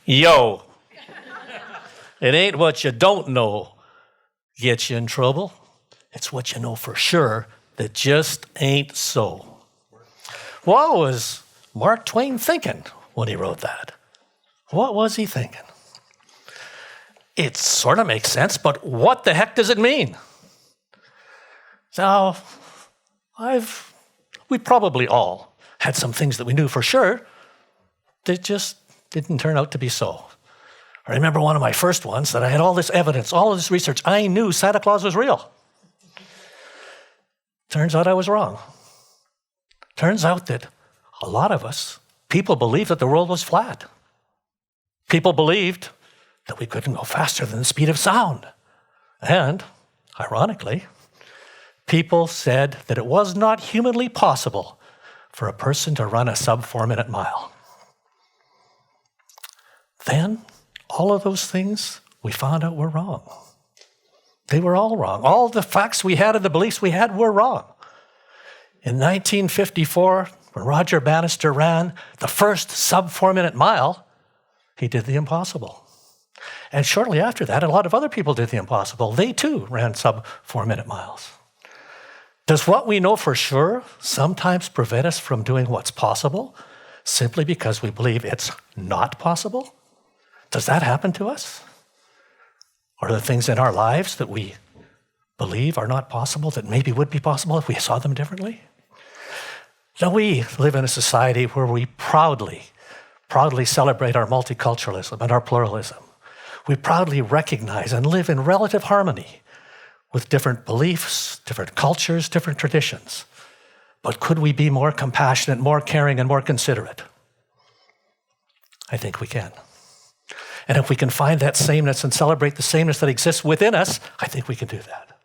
Yo, it ain't what you don't know gets you in trouble. It's what you know for sure that just ain't so. What was Mark Twain thinking when he wrote that? What was he thinking? It sort of makes sense, but what the heck does it mean? So, we probably all had some things that we knew for sure that just didn't turn out to be so. I remember one of my first ones that I had all this evidence, all of this research. I knew Santa Claus was real. Turns out I was wrong. Turns out that a lot of us, people believed that the world was flat. People believed that we couldn't go faster than the speed of sound. And, ironically, people said that it was not humanly possible for a person to run a sub-4-minute mile. Then, all of those things we found out were wrong. They were all wrong. All the facts we had and the beliefs we had were wrong. In 1954, when Roger Bannister ran the first sub-4-minute mile, he did the impossible. And shortly after that, a lot of other people did the impossible. They too ran sub-4-minute miles. Does what we know for sure sometimes prevent us from doing what's possible simply because we believe it's not possible? Does that happen to us? Are there things in our lives that we believe are not possible that maybe would be possible if we saw them differently? Now, we live in a society where we proudly celebrate our multiculturalism and our pluralism. We proudly recognize and live in relative harmony with different beliefs, different cultures, different traditions. But could we be more compassionate, more caring, and more considerate? I think we can. And if we can find that sameness and celebrate the sameness that exists within us, I think we can do that.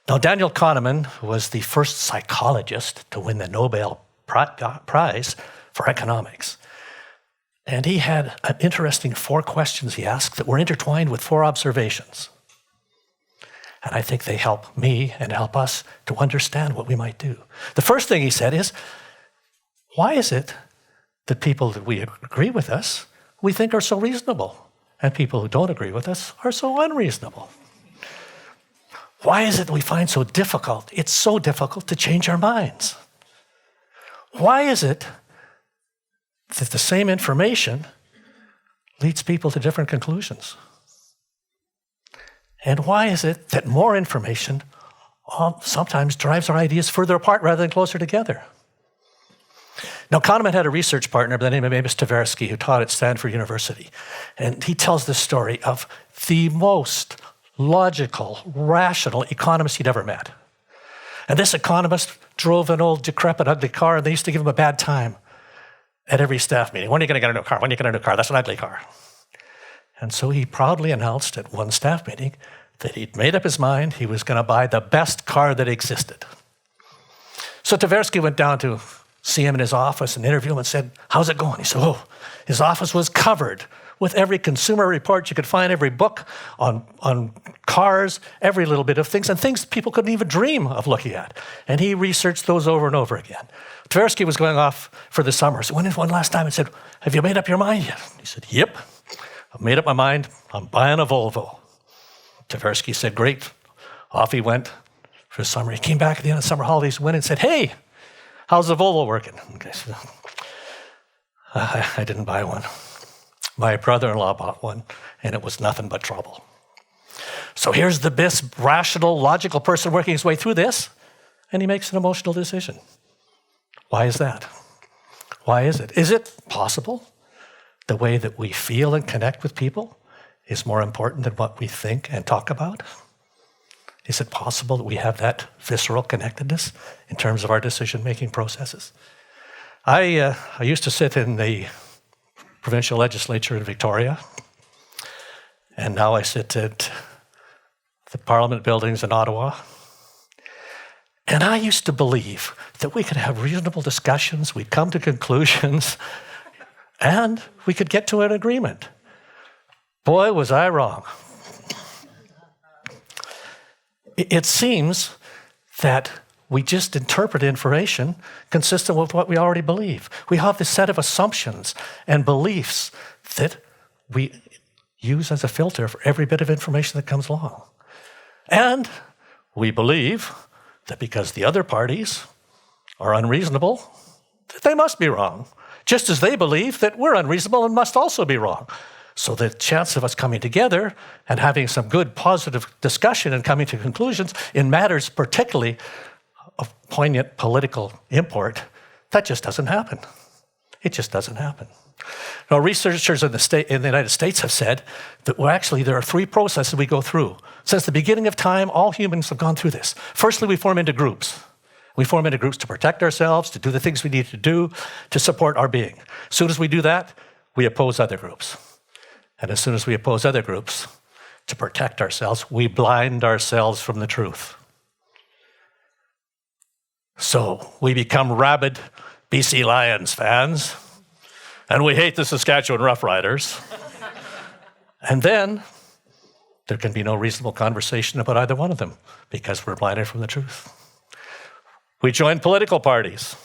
Now, Daniel Kahneman was the first psychologist to win the Nobel Prize for economics. And he had an interesting 4 questions he asked that were intertwined with 4 observations. And I think they help me and help us to understand what we might do. The first thing he said is, why is it that people that we agree with us, we think are so reasonable, and people who don't agree with us are so unreasonable? Why is it that we find it's so difficult to change our minds? Why is it that the same information leads people to different conclusions? And why is it that more information sometimes drives our ideas further apart rather than closer together? Now, Kahneman had a research partner by the name of Amos Tversky who taught at Stanford University. And he tells the story of the most logical, rational economist he'd ever met. And this economist drove an old, decrepit, ugly car, and they used to give him a bad time at every staff meeting. When are you going to get a new car? When are you going to get a new car? That's an ugly car. And so he proudly announced at one staff meeting that he'd made up his mind he was going to buy the best car that existed. So Tversky went down to see him in his office and interview him and said, how's it going? He said, his office was covered with every consumer report you could find, every book on cars, every little bit of things, and things people couldn't even dream of looking at. And he researched those over and over again. Tversky was going off for the summer, so went in one last time and said, have you made up your mind yet? He said, yep, I've made up my mind. I'm buying a Volvo. Tversky said, great. Off he went for the summer. He came back at the end of the summer holidays, went and said, hey, how's the Volvo working? I said, I didn't buy one. My brother-in-law bought one, and it was nothing but trouble. So here's the best rational, logical person working his way through this, and he makes an emotional decision. Why is that? Why is it? Is it possible the way that we feel and connect with people is more important than what we think and talk about? Is it possible that we have that visceral connectedness in terms of our decision-making processes? I used to sit in the provincial legislature in Victoria, and now I sit at the Parliament buildings in Ottawa. And I used to believe that we could have reasonable discussions, we'd come to conclusions, and we could get to an agreement. Boy, was I wrong. It seems that we just interpret information consistent with what we already believe. We have this set of assumptions and beliefs that we use as a filter for every bit of information that comes along. And we believe that because the other parties are unreasonable, that they must be wrong, just as they believe that we're unreasonable and must also be wrong. So the chance of us coming together and having some good positive discussion and coming to conclusions in matters particularly of poignant political import, that just doesn't happen. It just doesn't happen. Now, researchers in the United States have said that there are three processes we go through. Since the beginning of time, all humans have gone through this. Firstly, we form into groups. We form into groups to protect ourselves, to do the things we need to do, to support our being. As soon as we do that, we oppose other groups. And as soon as we oppose other groups, to protect ourselves, we blind ourselves from the truth. So we become rabid BC Lions fans, and we hate the Saskatchewan Roughriders. And then there can be no reasonable conversation about either one of them because we're blinded from the truth. We join political parties.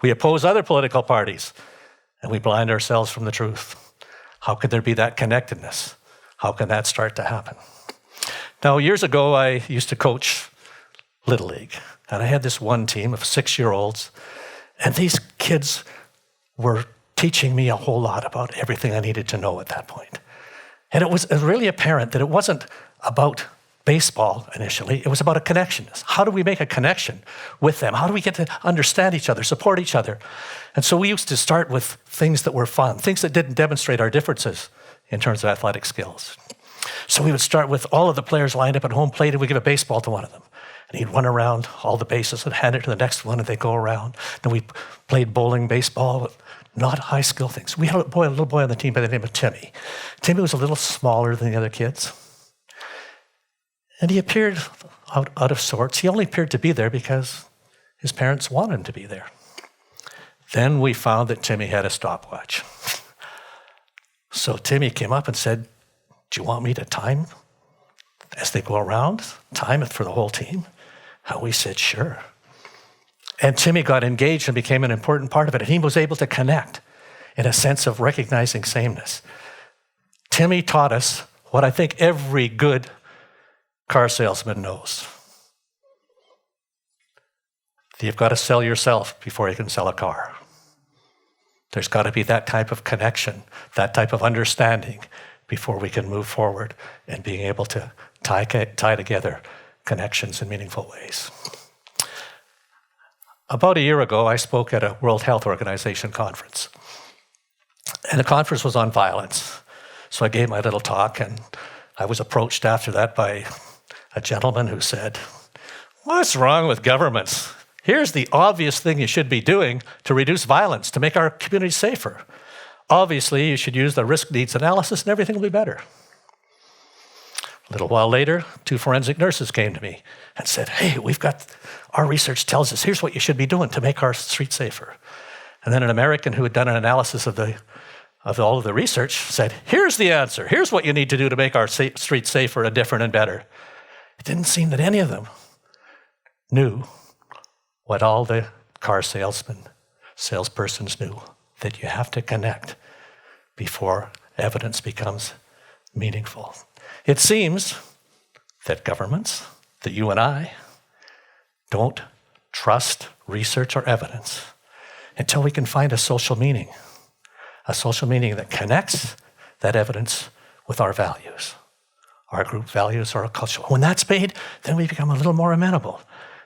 We oppose other political parties, and we blind ourselves from the truth. How could there be that connectedness? How can that start to happen? Now, years ago, I used to coach Little League, and I had this one team of 6-year-olds, and these kids were teaching me a whole lot about everything I needed to know at that point. And it was really apparent that it wasn't about baseball initially, it was about a connection. How do we make a connection with them? How do we get to understand each other, support each other? And so we used to start with things that were fun, things that didn't demonstrate our differences in terms of athletic skills. So we would start with all of the players lined up at home plate, and we'd give a baseball to one of them. And he'd run around all the bases and hand it to the next one, and they'd go around. Then we played bowling, baseball, not high skill things. We had a little boy on the team by the name of Timmy. Timmy was a little smaller than the other kids. And he appeared out of sorts. He only appeared to be there because his parents wanted him to be there. Then we found that Timmy had a stopwatch. So Timmy came up and said, "Do you want me to time as they go around, time it for the whole team?" And we said, "Sure." And Timmy got engaged and became an important part of it. And he was able to connect in a sense of recognizing sameness. Timmy taught us what I think every good car salesman knows. You've got to sell yourself before you can sell a car. There's got to be that type of connection, that type of understanding before we can move forward and being able to tie together connections in meaningful ways. About a year ago, I spoke at a World Health Organization conference. And the conference was on violence. So I gave my little talk, and I was approached after that by a gentleman who said, "What's wrong with governments? Here's the obvious thing you should be doing to reduce violence, to make our communities safer. Obviously, you should use the risk needs analysis and everything will be better." A little while later, 2 forensic nurses came to me and said, "Hey, our research tells us here's what you should be doing to make our streets safer." And then an American who had done an analysis of all of the research said, "Here's the answer. Here's what you need to do to make our streets safer and different and better." It didn't seem that any of them knew what all the car salespersons knew, that you have to connect before evidence becomes meaningful. It seems that governments, that you and I, don't trust research or evidence until we can find a social meaning that connects that evidence with our values, our group values, our culture. When that's made, then we become a little more amenable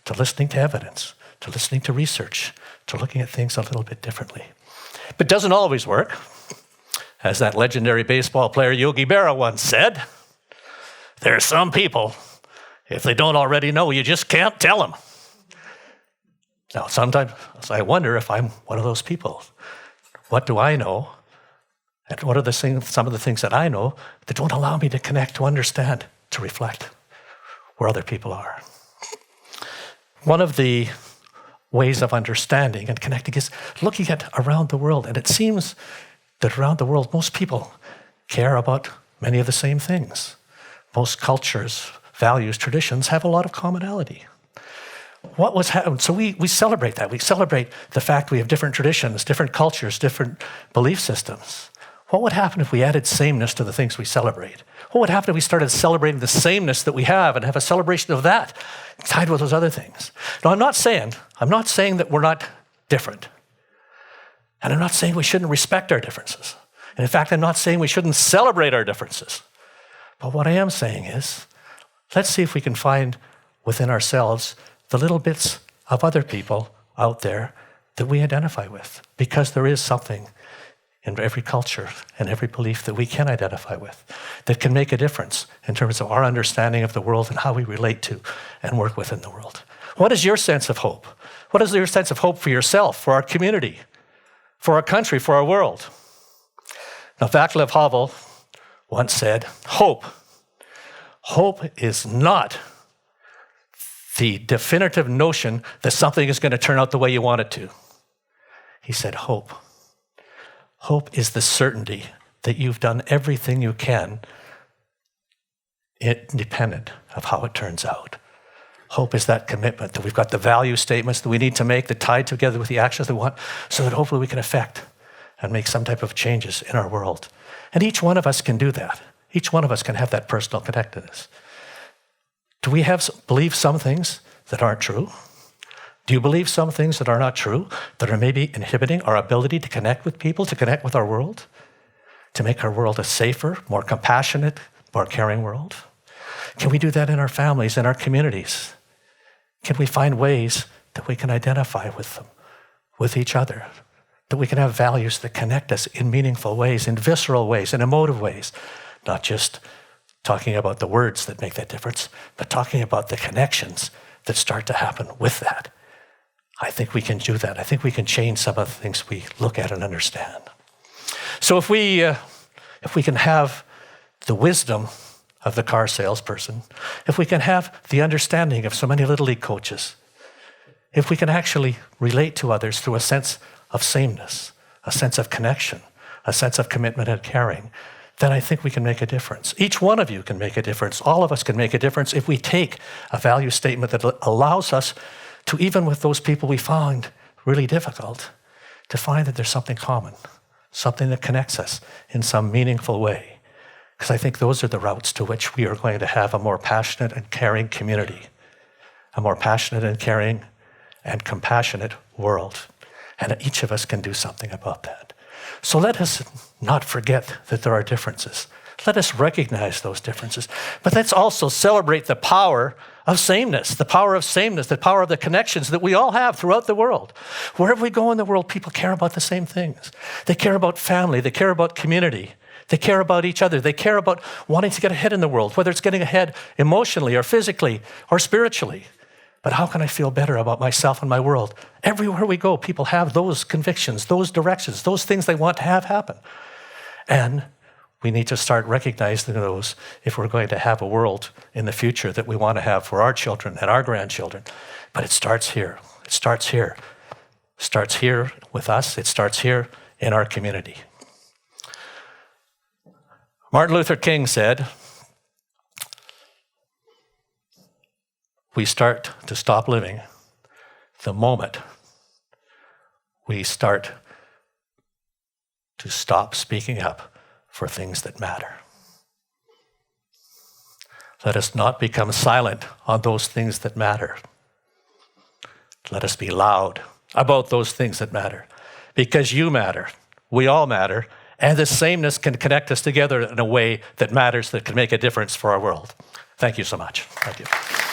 to listening to evidence, to listening to research, to looking at things a little bit differently. But it doesn't always work. As that legendary baseball player Yogi Berra once said, "There are some people, if they don't already know, you just can't tell them." Now, sometimes I wonder if I'm one of those people. What do I know? And what are some of the things that I know that don't allow me to connect, to understand, to reflect where other people are? One of the ways of understanding and connecting is looking at around the world. And it seems that around the world, most people care about many of the same things. Most cultures, values, traditions have a lot of commonality. What was happening? So we celebrate that. We celebrate the fact we have different traditions, different cultures, different belief systems. What would happen if we added sameness to the things we celebrate? What would happen if we started celebrating the sameness that we have and have a celebration of that tied with those other things? Now, I'm not saying that we're not different. And I'm not saying we shouldn't respect our differences. And in fact, I'm not saying we shouldn't celebrate our differences. But what I am saying is, let's see if we can find within ourselves the little bits of other people out there that we identify with, because there is something in every culture and every belief that we can identify with that can make a difference in terms of our understanding of the world and how we relate to and work within the world. What is your sense of hope? What is your sense of hope for yourself, for our community, for our country, for our world? Now, Václav Havel once said, hope is not the definitive notion that something is going to turn out the way you want it to. He said, hope is the certainty that you've done everything you can independent of how it turns out. Hope is that commitment that we've got the value statements that we need to make that tie together with the actions that we want so that hopefully we can affect and make some type of changes in our world. And each one of us can do that. Each one of us can have that personal connectedness. Do we believe some things that aren't true? Do you believe some things that are not true, that are maybe inhibiting our ability to connect with people, to connect with our world, to make our world a safer, more compassionate, more caring world? Can we do that in our families, in our communities? Can we find ways that we can identify with them, with each other, that we can have values that connect us in meaningful ways, in visceral ways, in emotive ways, not just talking about the words that make that difference, but talking about the connections that start to happen with that. I think we can do that. I think we can change some of the things we look at and understand. So if we can have the wisdom of the car salesperson, if we can have the understanding of so many Little League coaches, if we can actually relate to others through a sense of sameness, a sense of connection, a sense of commitment and caring, then I think we can make a difference. Each one of you can make a difference. All of us can make a difference if we take a value statement that allows us to, even with those people we find really difficult, to find that there's something common, something that connects us in some meaningful way. Because I think those are the routes to which we are going to have a more passionate and caring community, a more passionate and caring and compassionate world. And each of us can do something about that. So let us not forget that there are differences. Let us recognize those differences. But let's also celebrate the power of sameness, the power of sameness, the power of the connections that we all have throughout the world. Wherever we go in the world, people care about the same things. They care about family. They care about community. They care about each other. They care about wanting to get ahead in the world, whether it's getting ahead emotionally or physically or spiritually. But how can I feel better about myself and my world? Everywhere we go, people have those convictions, those directions, those things they want to have happen. And we need to start recognizing those if we're going to have a world in the future that we want to have for our children and our grandchildren. But it starts here. It starts here. It starts here with us. It starts here in our community. Martin Luther King said, we start to stop living the moment we start to stop speaking up for things that matter. Let us not become silent on those things that matter. Let us be loud about those things that matter, because you matter, we all matter, and this sameness can connect us together in a way that matters, that can make a difference for our world. Thank you so much. Thank you.